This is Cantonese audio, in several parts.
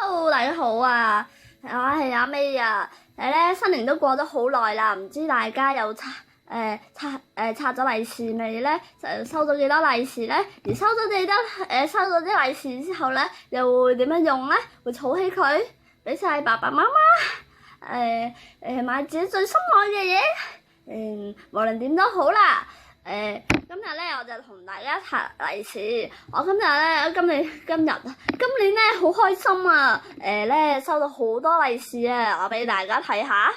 Hello，大家好啊！我係阿 May 啊。新年都過咗好耐啦，唔知大家有拆咗利是未咧？收咗幾多利是咧？而收咗啲利是之後咧，又會點樣用咧？會儲起佢，俾晒爸爸媽媽，買自己最心愛嘅嘢。無論點都好啦。今日咧我就同大家拆利是。我今年咧好開心啊！收到好多利是啊！我俾大家睇下。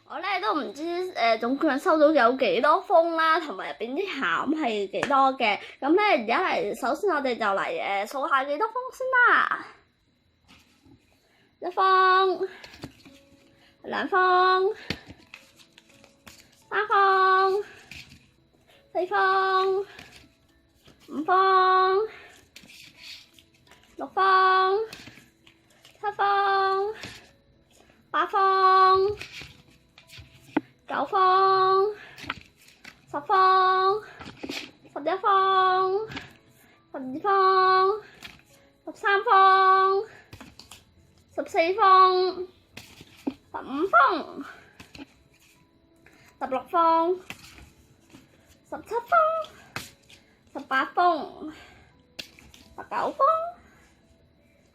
我咧都唔知總共收到有幾多封啦，同埋入邊啲餡係幾多嘅。咁咧而家首先我哋就嚟數下幾多封先啦。一封、兩封、三封、四封、五封、六封、七封、八封、9封、10封、11封、12封、13封、14封、15封、16封、17封、18封、19封、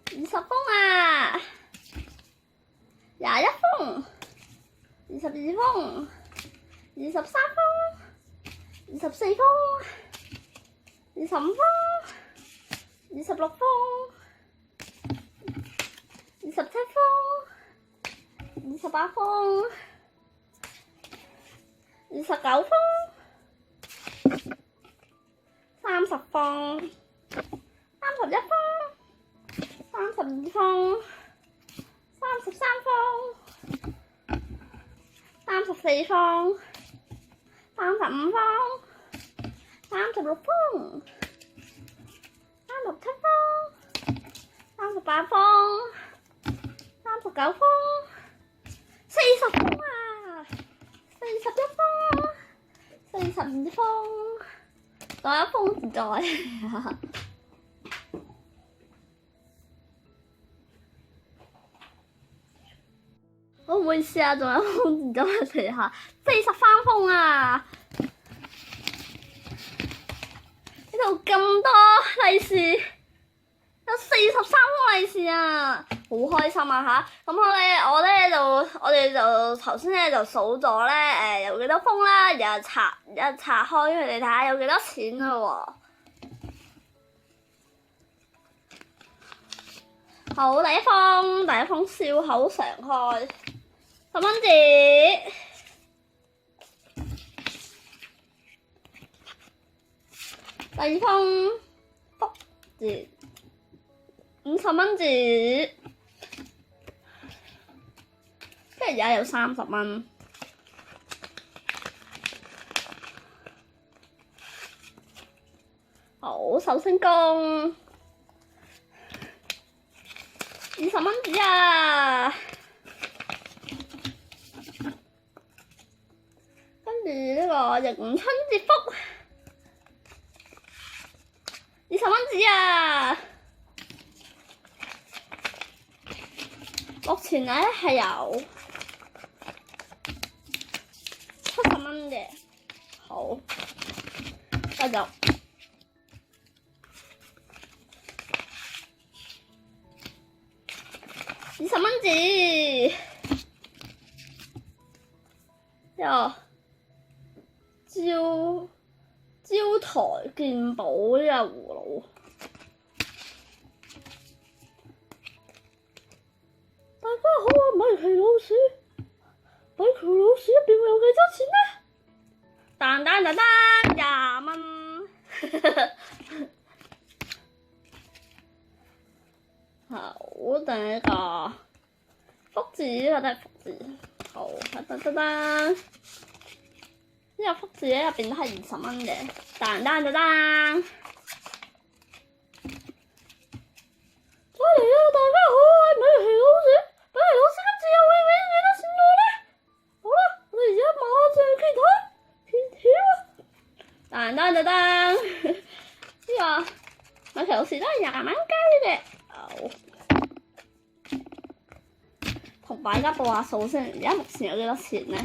20封啊，21封、22封、23封、24封、25封、26封、27封、28封、29封、30封、31封、32封、33封、34封、35封、36封、37封、38封、39封、40封啊，41封、42封，仲有一封唔在啊！我唔好意思啊，仲有一封唔在嚟下，43封啊！呢度咁多利是，有43封利是啊！好開心啊吓！咁我哋就頭先咧就數咗咧有幾多封啦，然後拆開佢哋睇下有幾多錢啦喎。好，第一封笑口常開，10蚊紙。第二封福字50蚊紙，即係而家有30蚊。好，壽星公20蚊紙啊！跟住呢個迎春接福20蚊紙啊！目前咧係有70蚊嘅。好，繼續。20蚊紙，招台見寶呢個葫蘆，大家好啊！米奇老鼠入邊會有幾多錢呢？當當當當，20蚊。好，第一個福字，呢個都係福字。好，呢個福字咧入邊都係20蚊嘅。當當當當，再嚟啊！大家好啊！米奇老鼠今次又會俾幾多錢我咧？噔噔，呢個米奇老師都係20蚊雞嘅。好，同大家報下數先，而家目前有幾多錢呢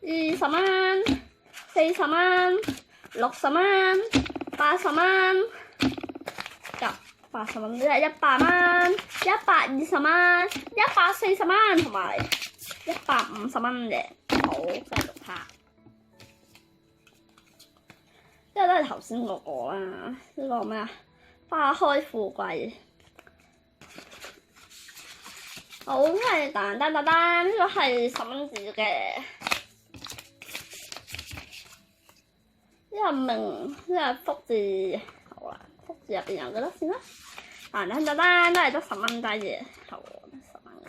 ？20蚊、40蚊、60蚊、80蚊。80蚊即係100蚊、120蚊、140蚊同埋150蚊嘅。好，繼續拍。呢個都係頭先嗰個啦，呢個咩啊？花開富貴。好，即係噔噔噔噔，呢個係10蚊紙嘅。呢個明，呢個福字。好啦，福字入邊有幾多錢啊？噔噔噔噔，都係得10蚊雞嘅。好，10蚊雞。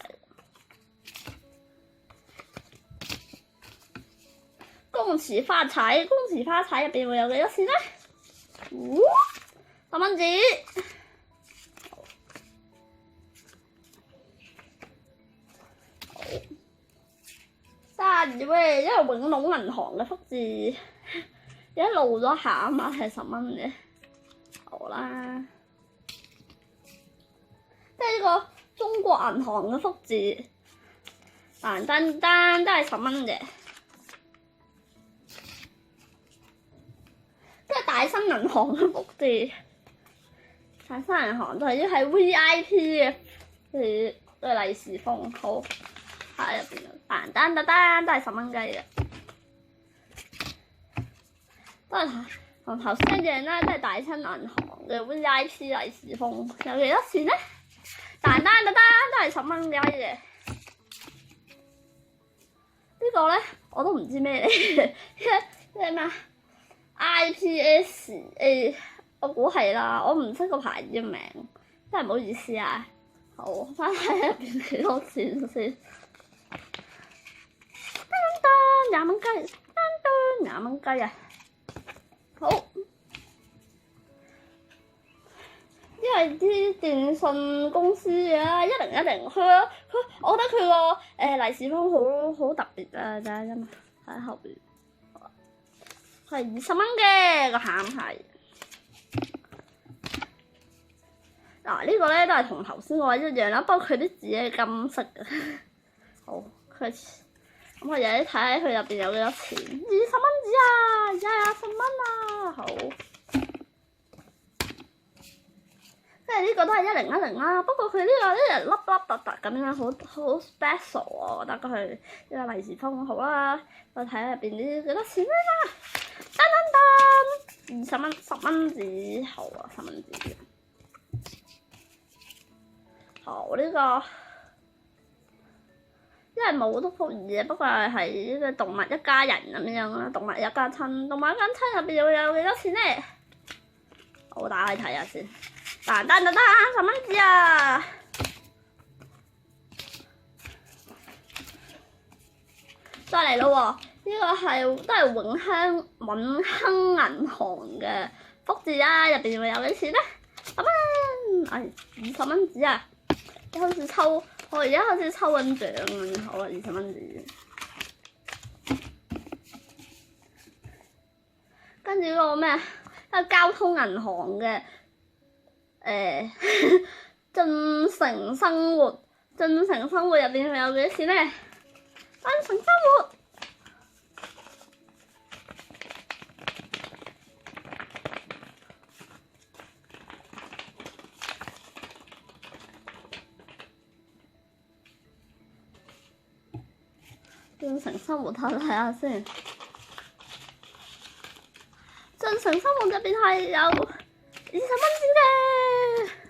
恭喜發財，恭喜發財入邊會有幾多錢咧？10蚊紙。32位，因為永隆銀行嘅福字，一路咗下啊嘛，係10蚊嘅。好啦，即係呢個中國銀行嘅福字，噔噔噔都係10蚊嘅。即係大新銀行嘅福字，大新銀行都係啲VIP 嘅嘅利是封，好喺入邊，噔噔噔噔都係10蚊雞嘅，都係同頭先一樣啦，都係大新銀行嘅 VIP 利是封，有幾多錢咧？噔噔噔噔都係10蚊雞嘅。呢個咧我都唔知咩嚟嘅，即係咩？IPSA， 我估係啦，我唔識個牌子嘅名，真係唔好意思啊。好，翻睇入邊幾多錢先。噔20蚊雞，噔20蚊雞啊！好，因為啲電信公司嘅1010，我覺得佢個利是封好特別啊！真係喺後邊。係20蚊嘅個餡係，嗱呢個咧都係同頭先嗰個一樣啦，不過佢啲字係金色嘅。好，咁我而家睇下佢入邊有幾多錢，20蚊紙啊，20蚊啊，好。即係呢個都係1010啦，不過佢呢個粒粒突突咁樣，好 special 啊！我覺得佢呢個利是封好啦，我睇下入邊啲幾多錢啦。噔噔噔，20蚊10蚊紙，好啊，10蚊紙。好呢個，因為冇得福字，不過係呢個動物一家人咁樣啦，動物一家親，動物一家親入邊會有幾多錢咧？我打開睇下先。噔噔噔噔，10蚊紙啊！再嚟咯喎！呢個都係永亨銀行嘅福字啊，入邊會有幾錢咧？10蚊，20蚊紙啊！我而家好似抽緊獎咁，好啊，20蚊紙。跟住嗰個咩？係交通銀行嘅進城生活，進城生活入邊會有幾多錢咧？進城生活。進城生活睇下先，進城生活入邊係有20蚊紙嘅，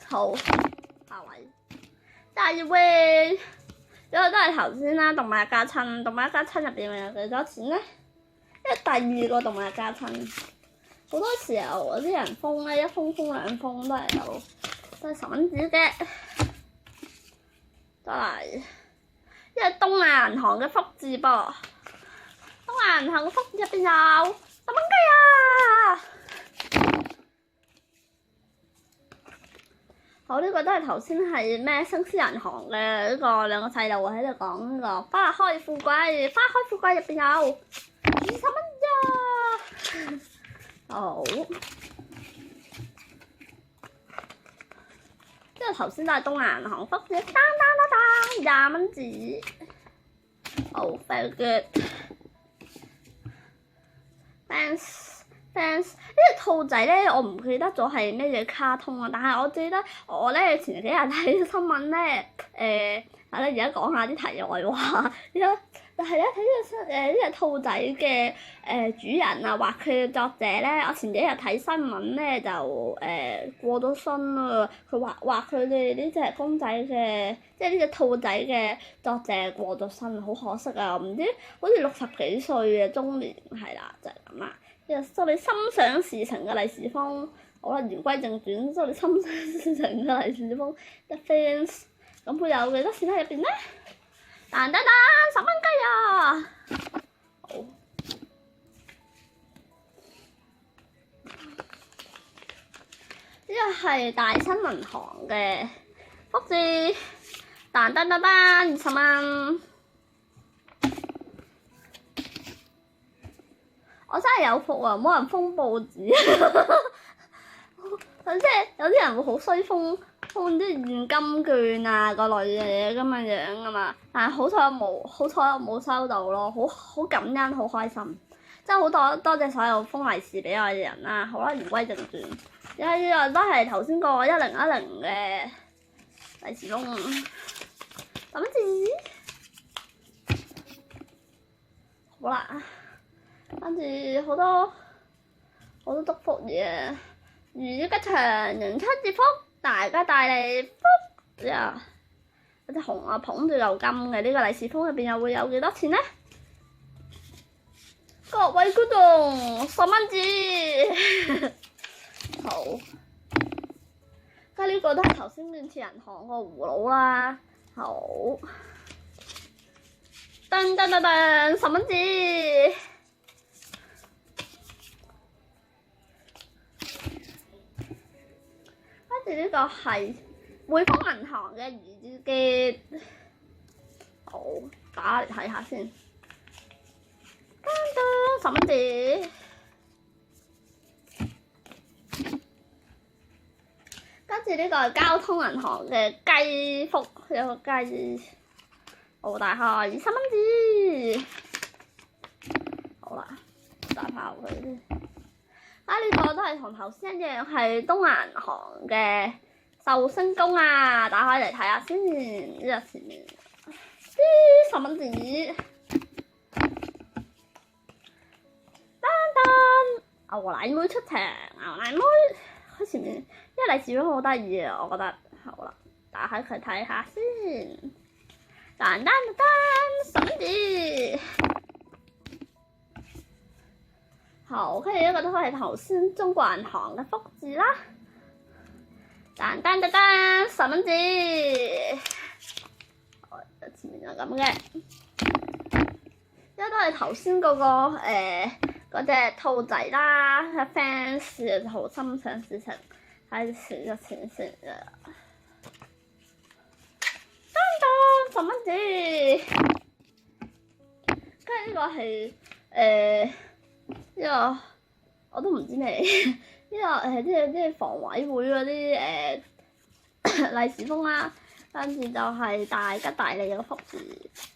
好，下位，第二位，呢個都係頭先啦，動物一家親，動物一家親入邊有幾多錢咧？因為第二個動物一家親，好多時候嗰啲人封咧，一封兩封都係10蚊紙嘅，再嚟。因為東亞銀行嘅福字噃，東亞銀行嘅福字入邊有10蚊雞啊！好，呢個都係頭先係咩星獅銀行嘅呢個兩個細路喺度講呢個花開富貴，花開富貴入邊有20蚊咋，好，即係頭先都係東亞銀行福字，當20蚊紙。好 very good。Thanks。呢隻兔仔咧，我唔記得咗係咩嘢卡通啊，但係我記得我咧前幾日睇新聞咧，而家講下啲題外話。但係咧睇呢隻兔仔嘅主人啊，畫佢嘅作者咧，我前幾日睇新聞咧就過咗身啦。佢畫佢哋呢隻公仔嘅，即係呢隻兔仔嘅作者過咗身，好可惜啊！唔知好似60幾歲嘅中年，係啦，就係咁啦。祝你心想事成嘅利是封，好啦，言歸正傳，祝你心想事成嘅利是封，The fans， 咁會有幾多錢喺入邊咧？10蚊雞啊！好，呢個係大新銀行嘅福字，20蚊。我真係有福啊！冇人封報紙，即係有啲人會好衰封啲現金券啊嗰類嘅嘢咁樣噶嘛。但係好彩我冇收到咯，好感恩，好開心，真係好多謝所有封利是俾我嘅人啦。好啦，言歸正傳，因為呢個都係頭先個1010嘅利是封，等住好啦。跟住好多祝福嘢，如意吉祥，迎春接福，大家大利福呀！有隻熊啊捧住嚿金嘅，呢個利是封入邊又會有幾多錢呢？各位觀眾，10蚊紙，好。跟住呢個都係頭先建設銀行個葫蘆啦，好。10蚊紙。跟住呢個係匯豐銀行嘅兒子機，好，打嚟睇下先。10蚊紙。跟住呢個係交通銀行嘅雞福，有個雞，好大開20蚊紙。好啦，打爆佢先。呢個都係同頭先一樣，係東亞銀行嘅壽星公啊！打開嚟睇下先，呢個前面10蚊紙，牛奶妹出場，牛奶妹喺前面，因為利是封好得意啊，我覺得。好啦，打開佢睇下先，10蚊紙。好，跟住呢個都係頭先中國銀行嘅福字啦，10蚊紙，前面就咁嘅，因為都係頭先嗰個隻兔仔啦 ，fans 好心想事成，睇錢就錢先啊，10蚊紙，跟住呢個係呢個我都唔知咩，呢個即係房委會嗰啲利是封啦，跟住就係大吉大利嘅福字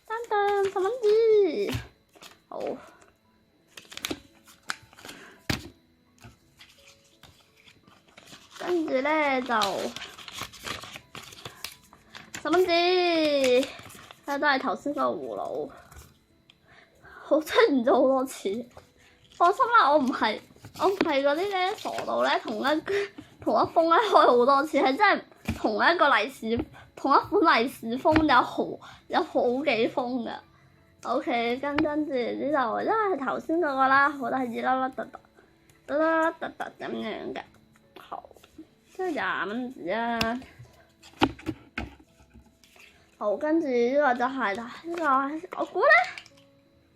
，10蚊紙，好，跟住咧就10蚊紙，都係頭先個葫蘆，好出現咗好多次。放心啦，我唔係嗰啲咧傻到咧同一封咧開好多次，係真係同一款利是封有好幾封噶。OK， 跟住呢度因為頭先嗰個啦，我覺得係熱粒咁樣嘅。好，即係20蚊紙啊。好，跟住呢個就係呢個，我估咧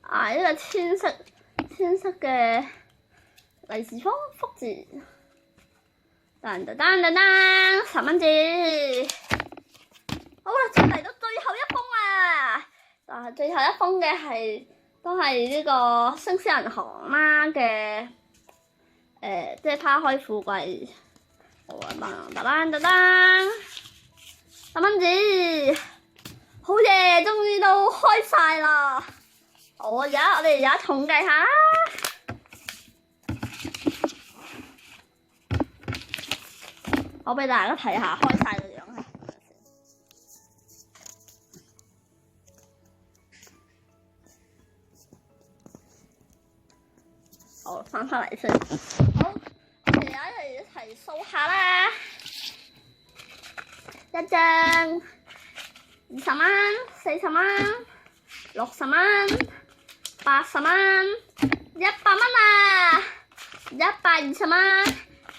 呢個千色嘅利是封福字，10蚊紙。好啦，就嚟到最後一封啦，就係最後一封嘅都係呢個星星銀行啦嘅即係花開富貴。好啊，噔，10蚊紙，好嘢，終於都開晒啦！好，我哋而家統計下，我俾大家睇下開晒個樣係。好，翻嚟先。好，我哋一齊數下啦。1張20蚊、40蚊、60蚊、80蚊、100蚊啊！120蚊、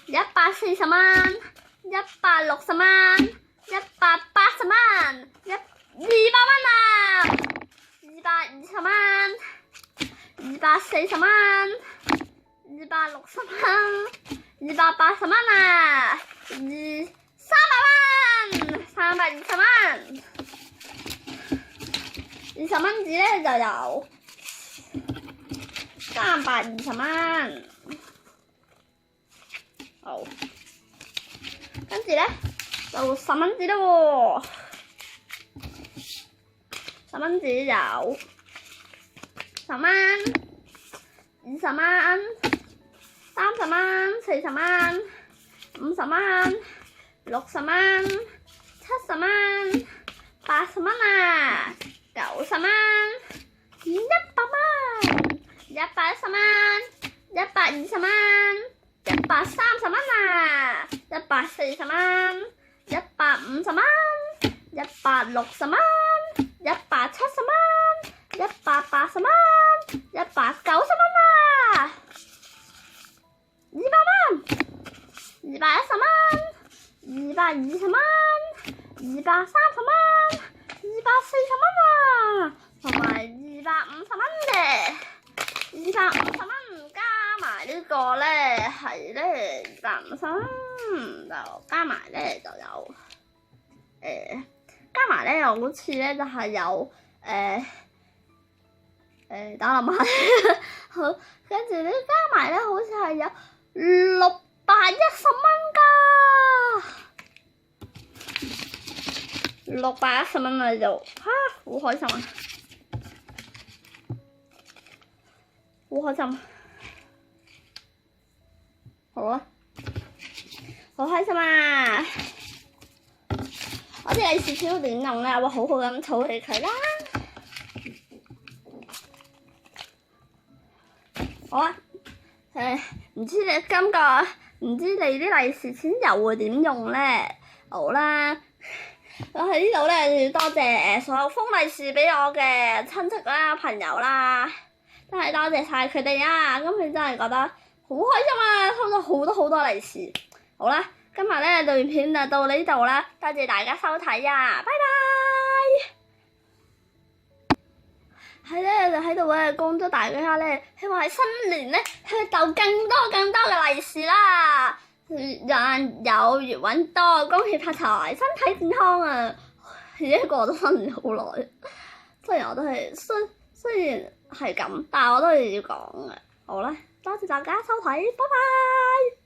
140蚊、160蚊、180蚊、200蚊啊！220蚊、240蚊、260蚊、280蚊啊！300蚊，320蚊，20蚊紙咧就有320蚊，好，跟住咧就10蚊紙咯喎，10蚊紙有10蚊、20蚊、30蚊、40蚊、50蚊、60蚊、70蚊、80蚊啊，90蚊、100蚊、110蚊、120蚊、130蚊啊，140蚊、150蚊、160蚊、170蚊、180蚊、190蚊啊，200蚊、210蚊、220蚊、230蚊、240蚊啊，同埋250蚊嘅，250蚊加埋呢個咧係咧250蚊，就加埋咧就有加埋咧好似咧就係有等諗下好，跟住咧加埋咧好似係有610蚊㗎，610蚊啊就好開心啊，好開心，好啊，好開心啊！我啲利是錢點用咧？我好好咁儲起佢啦。好啊，唔知你啲利是錢又會點用咧？好啦，我喺呢度咧要多謝所有封利是俾我嘅親戚啦、朋友啦，真係多謝晒佢哋啊！今次真係覺得好開心啊，收咗好多利是。好啦，今日咧段片就到呢度啦，多謝大家收睇啊，拜拜！係咧，就喺度咧，恭祝大家咧，希望喺新年咧去鬥更多嘅利是啦，人有餘穩多，恭喜發財，身體健康啊！已經過咗新年好耐，雖然係咁，但係我都係要講嘅。好啦，多謝大家收睇，拜拜。